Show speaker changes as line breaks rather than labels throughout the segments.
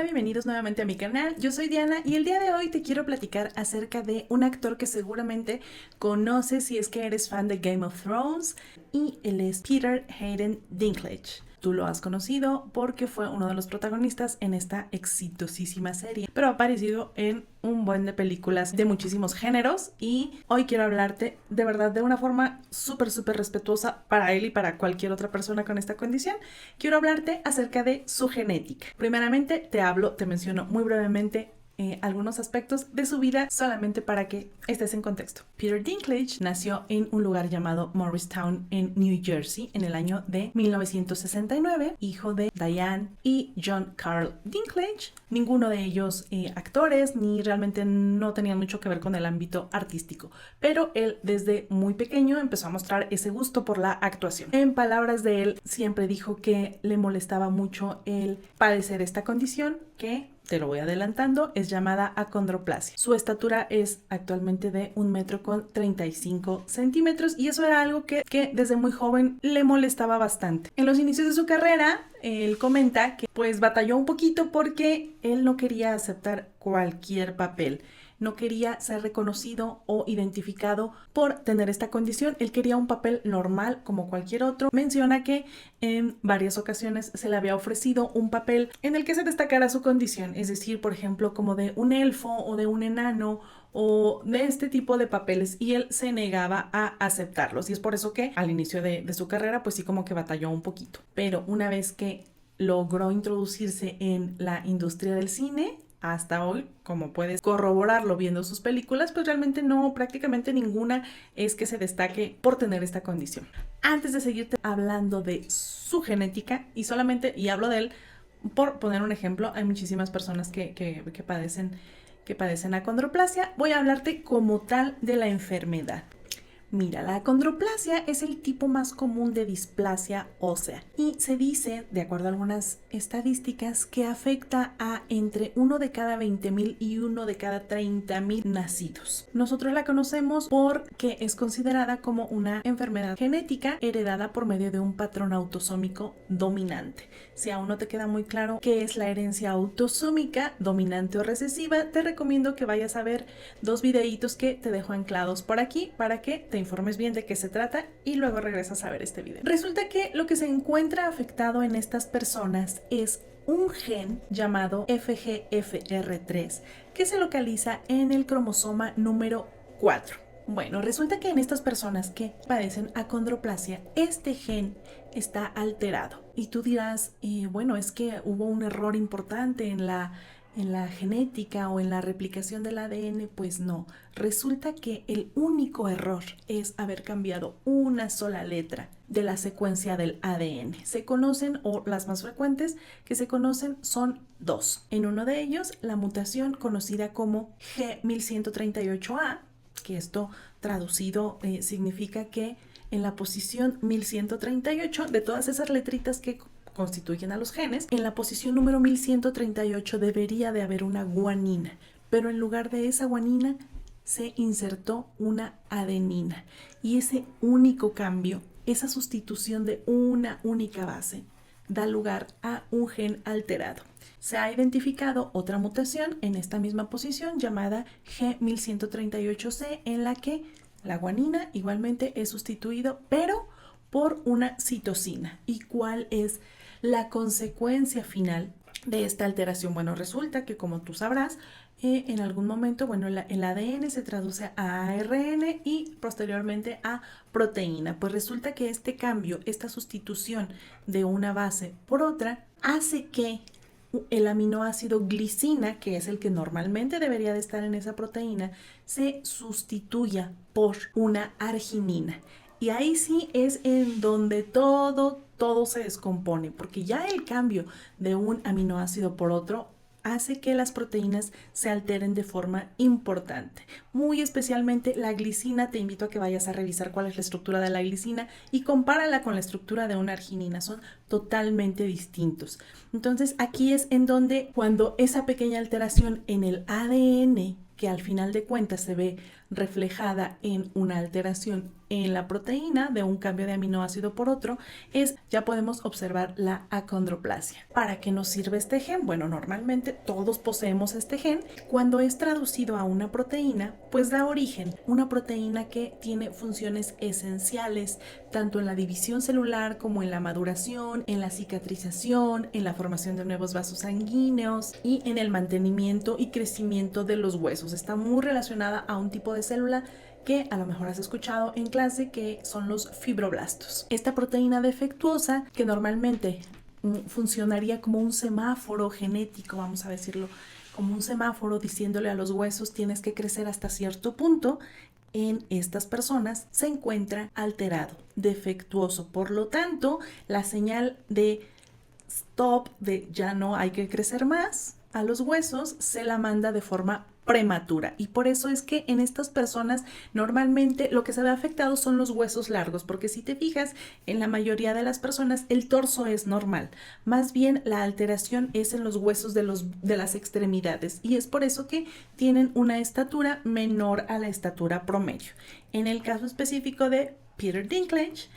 Hola, bienvenidos nuevamente a mi canal. Yo soy Diana y el día de hoy te quiero platicar acerca de un actor que seguramente conoces si es que eres fan de Game of Thrones, y él es Peter Hayden Dinklage. Tú lo has conocido porque fue uno de los protagonistas en esta exitosísima serie, pero ha aparecido en un buen de películas de muchísimos géneros y hoy quiero hablarte de verdad de una forma súper respetuosa para él y para cualquier otra persona con esta condición. Quiero hablarte acerca de su genética. Primeramente te menciono muy brevemente algunos aspectos de su vida solamente para que estés en contexto. Peter Dinklage nació en un lugar llamado Morristown en New Jersey en el año de 1969, hijo de Diane y John Carl Dinklage. Ninguno de ellos actores ni realmente no tenían mucho que ver con el ámbito artístico, pero él desde muy pequeño empezó a mostrar ese gusto por la actuación. En palabras de él, siempre dijo que le molestaba mucho el padecer esta condición que, te lo voy adelantando, es llamada acondroplasia. Su estatura es actualmente de 1,35 m y eso era algo que desde muy joven le molestaba bastante. En los inicios de su carrera, él comenta que pues batalló un poquito porque él no quería aceptar cualquier papel. No quería ser reconocido o identificado por tener esta condición. Él quería un papel normal como cualquier otro. Menciona que en varias ocasiones se le había ofrecido un papel en el que se destacara su condición, es decir, por ejemplo, como de un elfo o de un enano o de este tipo de papeles, y él se negaba a aceptarlos, y es por eso que al inicio de su carrera pues sí como que batalló un poquito, pero una vez que logró introducirse en la industria del cine, hasta hoy, como puedes corroborarlo viendo sus películas, pues realmente no, prácticamente ninguna es que se destaque por tener esta condición. Antes de seguirte hablando de su genética, y hablo de él por poner un ejemplo, hay muchísimas personas que padecen acondroplasia, voy a hablarte como tal de la enfermedad. Mira, la acondroplasia es el tipo más común de displasia ósea y se dice, de acuerdo a algunas estadísticas, que afecta a entre 1 de cada 20,000 y 1 de cada 30,000 nacidos. Nosotros la conocemos porque es considerada como una enfermedad genética heredada por medio de un patrón autosómico dominante. Si aún no te queda muy claro qué es la herencia autosómica, dominante o recesiva, te recomiendo que vayas a ver dos videitos que te dejo anclados por aquí para que te informes bien de qué se trata y luego regresas a ver este video. Resulta que lo que se encuentra afectado en estas personas es un gen llamado FGFR3 que se localiza en el cromosoma número 4. Bueno, resulta que en estas personas que padecen acondroplasia, este gen está alterado. Y tú dirás, bueno, es que hubo un error importante en la genética o en la replicación del ADN. Pues no, resulta que el único error es haber cambiado una sola letra de la secuencia del ADN. Se conocen, o las más frecuentes que se conocen son dos. En uno de ellos, la mutación conocida como G1138A, que esto traducido significa que en la posición 1138 de todas esas letritas que constituyen a los genes, en la posición número 1138 debería de haber una guanina, pero en lugar de esa guanina se insertó una adenina, y ese único cambio, esa sustitución de una única base, da lugar a un gen alterado. Se ha identificado otra mutación en esta misma posición llamada G1138C, en la que la guanina igualmente es sustituido, pero por una citosina. ¿Y cuál es la consecuencia final de esta alteración? Bueno, resulta que, como tú sabrás, en algún momento, bueno, el ADN se traduce a ARN y posteriormente a proteína. Pues resulta que este cambio, esta sustitución de una base por otra, hace que el aminoácido glicina, que es el que normalmente debería de estar en esa proteína, se sustituya por una arginina. Y ahí sí es en donde todo se descompone, porque ya el cambio de un aminoácido por otro hace que las proteínas se alteren de forma importante. Muy especialmente la glicina. Te invito a que vayas a revisar cuál es la estructura de la glicina y compárala con la estructura de una arginina. Son totalmente distintos. Entonces aquí es en donde, cuando esa pequeña alteración en el ADN, que al final de cuentas se ve reflejada en una alteración en la proteína de un cambio de aminoácido por otro, ya podemos observar la acondroplasia. ¿Para qué nos sirve este gen? Bueno, normalmente todos poseemos este gen. Cuando es traducido a una proteína, pues da origen a una proteína que tiene funciones esenciales tanto en la división celular como en la maduración, en la cicatrización, en la formación de nuevos vasos sanguíneos y en el mantenimiento y crecimiento de los huesos. Está muy relacionada a un tipo de célula que a lo mejor has escuchado en clase, que son los fibroblastos. Esta proteína defectuosa, que normalmente funcionaría como un semáforo genético, vamos a decirlo, como un semáforo diciéndole a los huesos tienes que crecer hasta cierto punto, en estas personas se encuentra alterado, defectuoso. Por lo tanto, la señal de stop, de ya no hay que crecer más, a los huesos se la manda de forma prematura, y por eso es que en estas personas normalmente lo que se ve afectado son los huesos largos, porque si te fijas, en la mayoría de las personas el torso es normal, más bien la alteración es en los huesos de las extremidades, y es por eso que tienen una estatura menor a la estatura promedio. En el caso específico de Peter Dinklage,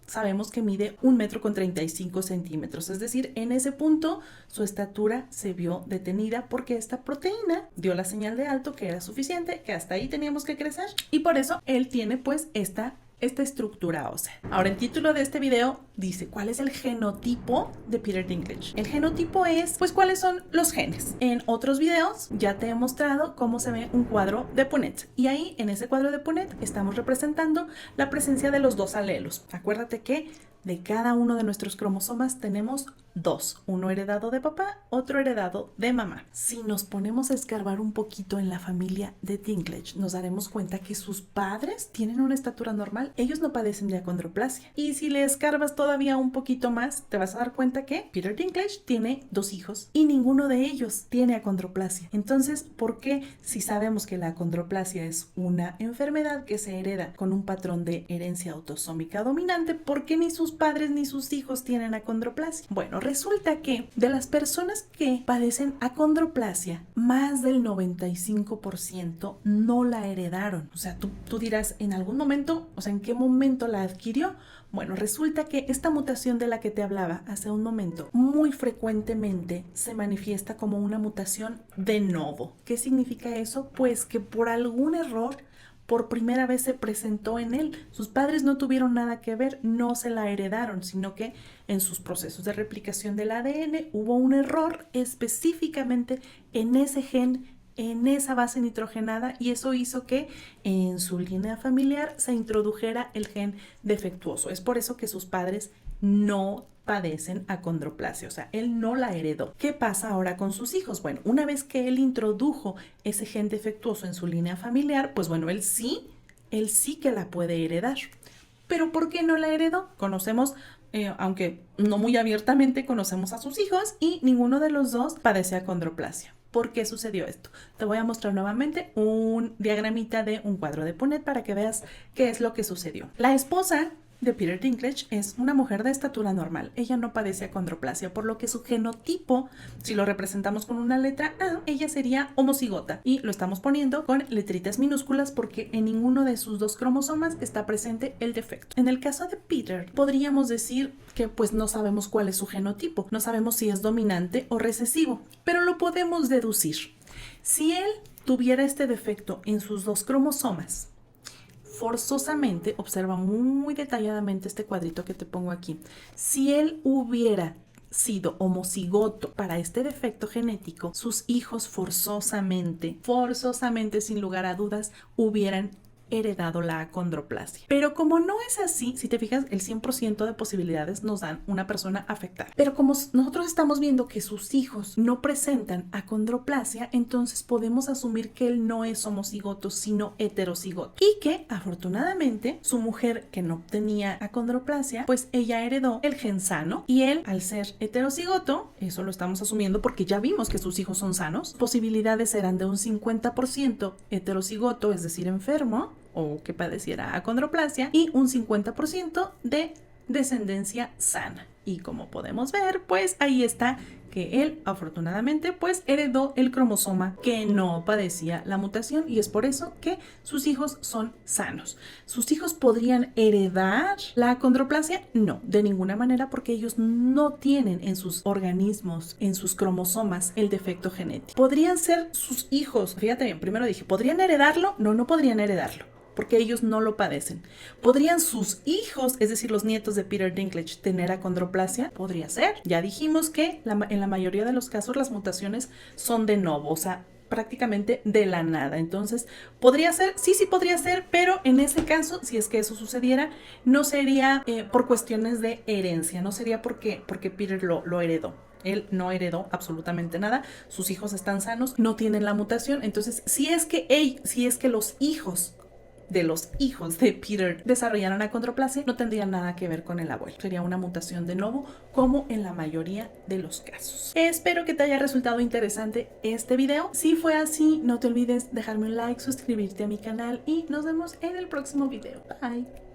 sabemos que mide 1,35 m, es decir, en ese punto su estatura se vio detenida porque esta proteína dio la señal de alto, que era suficiente, que hasta ahí teníamos que crecer, y por eso él tiene pues esta estructura ósea. Ahora, el título de este video dice ¿cuál es el genotipo de Peter Dinklage? El genotipo es pues cuáles son los genes. En otros videos ya te he mostrado cómo se ve un cuadro de Punnett, y ahí en ese cuadro de Punnett estamos representando la presencia de los dos alelos. Acuérdate que de cada uno de nuestros cromosomas tenemos dos, uno heredado de papá, otro heredado de mamá. Si nos ponemos a escarbar un poquito en la familia de Dinklage, nos daremos cuenta que sus padres tienen una estatura normal, ellos no padecen de acondroplasia. Y si le escarbas todavía un poquito más, te vas a dar cuenta que Peter Dinklage tiene 2 hijos y ninguno de ellos tiene acondroplasia. Entonces, ¿por qué, si sabemos que la acondroplasia es una enfermedad que se hereda con un patrón de herencia autosómica dominante, por qué ni sus padres ni sus hijos tienen acondroplasia? Bueno, resulta que de las personas que padecen acondroplasia, más del 95% no la heredaron. O sea, tú dirás, ¿en algún momento? O sea, ¿en qué momento la adquirió? Bueno, resulta que esta mutación de la que te hablaba hace un momento muy frecuentemente se manifiesta como una mutación de novo. ¿Qué significa eso? Pues que por algún error por primera vez se presentó en él. Sus padres no tuvieron nada que ver, no se la heredaron, sino que en sus procesos de replicación del ADN hubo un error específicamente en ese gen, en esa base nitrogenada, y eso hizo que en su línea familiar se introdujera el gen defectuoso. Es por eso que sus padres no padecen acondroplasia, o sea, él no la heredó. ¿Qué pasa ahora con sus hijos? Bueno, una vez que él introdujo ese gen defectuoso en su línea familiar, pues bueno, él sí que la puede heredar. ¿Pero por qué no la heredó? Conocemos, aunque no muy abiertamente, conocemos a sus hijos y ninguno de los dos padece acondroplasia. ¿Por qué sucedió esto? Te voy a mostrar nuevamente un diagramita de un cuadro de Punnett para que veas qué es lo que sucedió. La esposa de Peter Dinklage es una mujer de estatura normal. Ella no padece acondroplasia, por lo que su genotipo, si lo representamos con una letra A, ella sería homocigota, y lo estamos poniendo con letritas minúsculas porque en ninguno de sus 2 cromosomas está presente el defecto. En el caso de Peter, podríamos decir que pues no sabemos cuál es su genotipo, no sabemos si es dominante o recesivo, pero lo podemos deducir. Si él tuviera este defecto en sus 2 cromosomas, forzosamente, observa muy detalladamente este cuadrito que te pongo aquí, si él hubiera sido homocigoto para este defecto genético, sus hijos forzosamente, sin lugar a dudas, hubieran heredado la acondroplasia. Pero como no es así, si te fijas, el 100% de posibilidades nos dan una persona afectada. Pero como nosotros estamos viendo que sus hijos no presentan acondroplasia, entonces podemos asumir que él no es homocigoto, sino heterocigoto. Y que, afortunadamente, su mujer, que no tenía acondroplasia, pues ella heredó el gen sano, y él, al ser heterocigoto, eso lo estamos asumiendo porque ya vimos que sus hijos son sanos, posibilidades eran de un 50% heterocigoto, es decir, enfermo, o que padeciera acondroplasia, y un 50% de descendencia sana. Y como podemos ver, pues ahí está que él afortunadamente pues heredó el cromosoma que no padecía la mutación y es por eso que sus hijos son sanos. ¿Sus hijos podrían heredar la acondroplasia? No, de ninguna manera, porque ellos no tienen en sus organismos, en sus cromosomas, el defecto genético. ¿Podrían ser sus hijos? Fíjate bien, primero dije, ¿podrían heredarlo? No, no podrían heredarlo, porque ellos no lo padecen. ¿Podrían sus hijos, es decir, los nietos de Peter Dinklage, tener acondroplasia? Podría ser. Ya dijimos que en la mayoría de los casos las mutaciones son de novo, o sea, prácticamente de la nada. Entonces, ¿podría ser? Sí, sí podría ser, pero en ese caso, si es que eso sucediera, no sería por cuestiones de herencia, no sería porque Peter lo heredó. Él no heredó absolutamente nada, sus hijos están sanos, no tienen la mutación. Entonces, si es que los hijos de Peter desarrollaran acondroplasia, no tendría nada que ver con el abuelo. Sería una mutación de novo, como en la mayoría de los casos. Espero que te haya resultado interesante este video. Si fue así, no te olvides dejarme un like, suscribirte a mi canal y nos vemos en el próximo video. Bye.